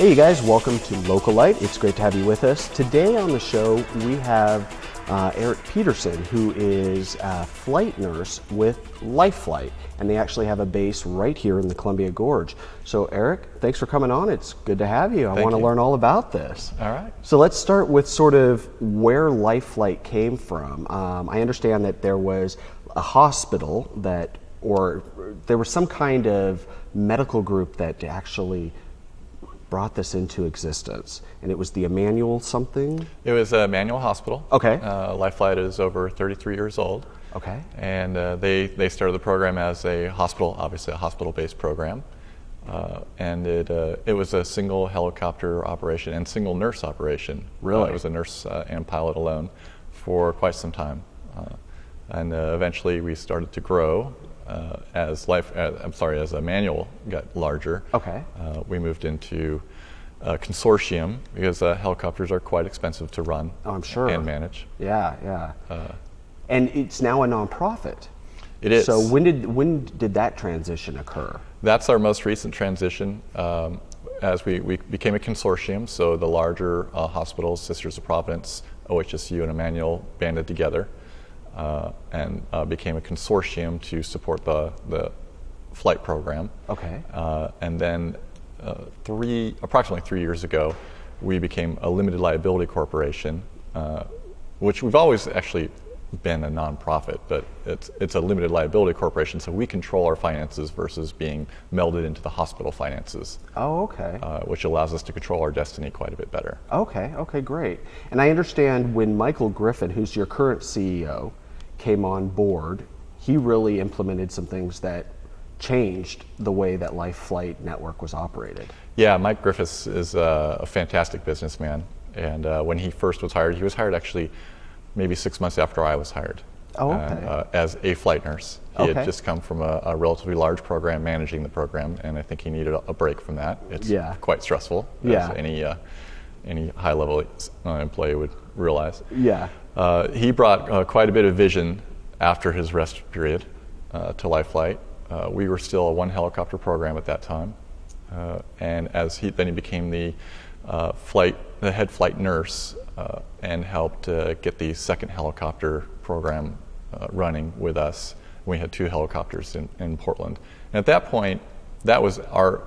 Hey you guys, welcome to Localite. It's great to have you with us. Today on the show we have Eric Peterson, who is a flight nurse with Localite, and they actually have a base right here in the Columbia Gorge. So Eric, thanks for coming on. It's good to have you. I want to learn all about this. All right. So let's start with sort of where Localite came from. I understand that there was a hospital or there was some kind of medical group that actually brought this into existence, and it was the Emmanuel something? It was a Emmanuel Hospital. Okay. Localite is over 33 years old. Okay. And they started the program as a hospital, obviously a hospital-based program. And it was a single helicopter operation and single nurse operation. Really? It was a nurse and pilot alone for quite some time. And eventually we started to grow as Emmanuel got larger. Okay. We moved into a consortium because helicopters are quite expensive to run. Oh, I'm sure. And manage. Yeah. And it's now a nonprofit. It is. So when did that transition occur? That's our most recent transition. As we became a consortium, so the larger hospitals, Sisters of Providence, OHSU, and Emmanuel banded together. And became a consortium to support the flight program. Okay. And then approximately 3 years ago, we became a limited liability corporation, which we've always actually been a nonprofit, but it's a limited liability corporation, so we control our finances versus being melded into the hospital finances. Oh, okay. Which allows us to control our destiny quite a bit better. Okay, great. And I understand when Michael Griffin, who's your current CEO, came on board, he really implemented some things that changed the way that Localite Network was operated. Yeah, Mike Griffiths is a fantastic businessman, and when he first was hired, he was hired actually maybe 6 months after I was hired. Oh, okay. As a flight nurse. He Okay. had just come from a relatively large program, managing the program, and I think he needed a break from that. It's quite stressful, Yeah. as any high-level employee would realize. Yeah. He brought quite a bit of vision after his rest period to Localite. We were still a one helicopter program at that time, and he became the head flight nurse and helped get the second helicopter program running with us. We had 2 helicopters in Portland, and at that point, that was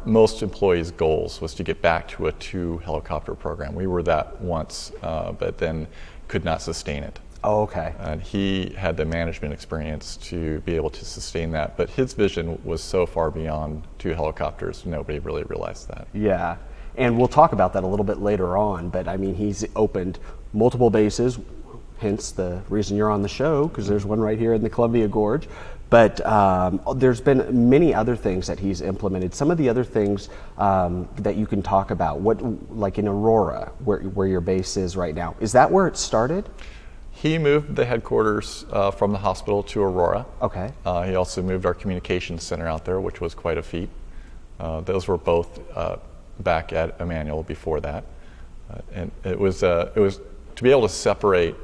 most employees' goals, was to get back to a 2 helicopter program. We were that once, but then could not sustain it. Oh, okay. And he had the management experience to be able to sustain that, but his vision was so far beyond 2 helicopters, nobody really realized that. Yeah, and we'll talk about that a little bit later on, but I mean, he's opened multiple bases, hence the reason you're on the show, because there's one right here in the Columbia Gorge. But there's been many other things that he's implemented. Some of the other things that you can talk about, like in Aurora, where your base is right now, is that where it started? He moved the headquarters from the hospital to Aurora. Okay. He also moved our communications center out there, which was quite a feat. Those were both back at Emmanuel before that. And it was to be able to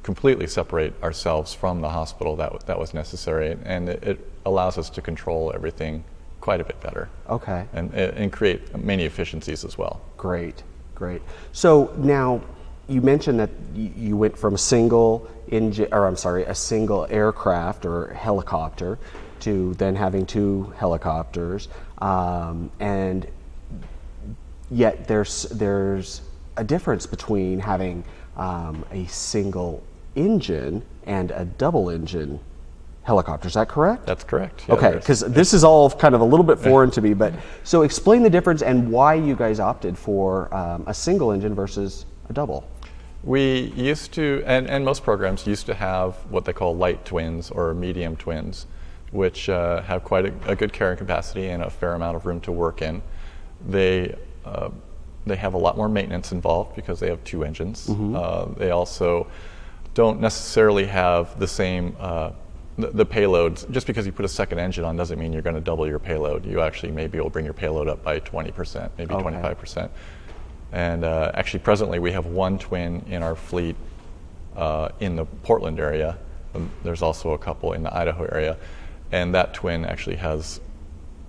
completely separate ourselves from the hospital that was necessary, and it allows us to control everything quite a bit better. Okay. And create many efficiencies as well. Great. So now you mentioned that you went from a single aircraft or helicopter to then having 2 helicopters, and yet there's a difference between having a single engine and a double engine helicopter. Is that correct? That's correct. Yeah, okay, because this is all kind of a little bit foreign to me, but so explain the difference and why you guys opted for a single engine versus a double. We used to, and most programs used to have what they call light twins or medium twins, which have quite a good carrying capacity and a fair amount of room to work in. They have a lot more maintenance involved because they have 2 engines. Mm-hmm. They also don't necessarily have the same the payloads. Just because you put a second engine on doesn't mean you're going to double your payload. You actually may be able to bring your payload up by 20%, maybe 25%. And actually, presently, we have 1 twin in our fleet in the Portland area. There's also a couple in the Idaho area, and that twin actually has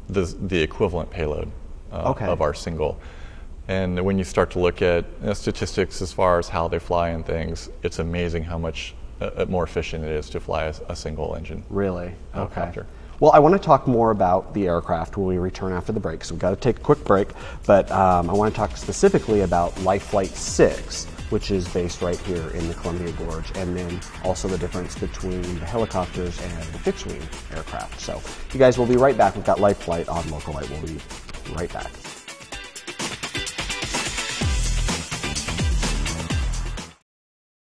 the equivalent payload of our single. And when you start to look at statistics as far as how they fly and things, it's amazing how much more efficient it is to fly a single engine. Really? Okay. Helicopter. Well, I want to talk more about the aircraft when we return after the break, so we've got to take a quick break, but I want to talk specifically about Life Flight 6, which is based right here in the Columbia Gorge, and then also the difference between the helicopters and the fixed-wing aircraft. So you guys will be right back. We've got Life Flight on Localite. We'll be right back.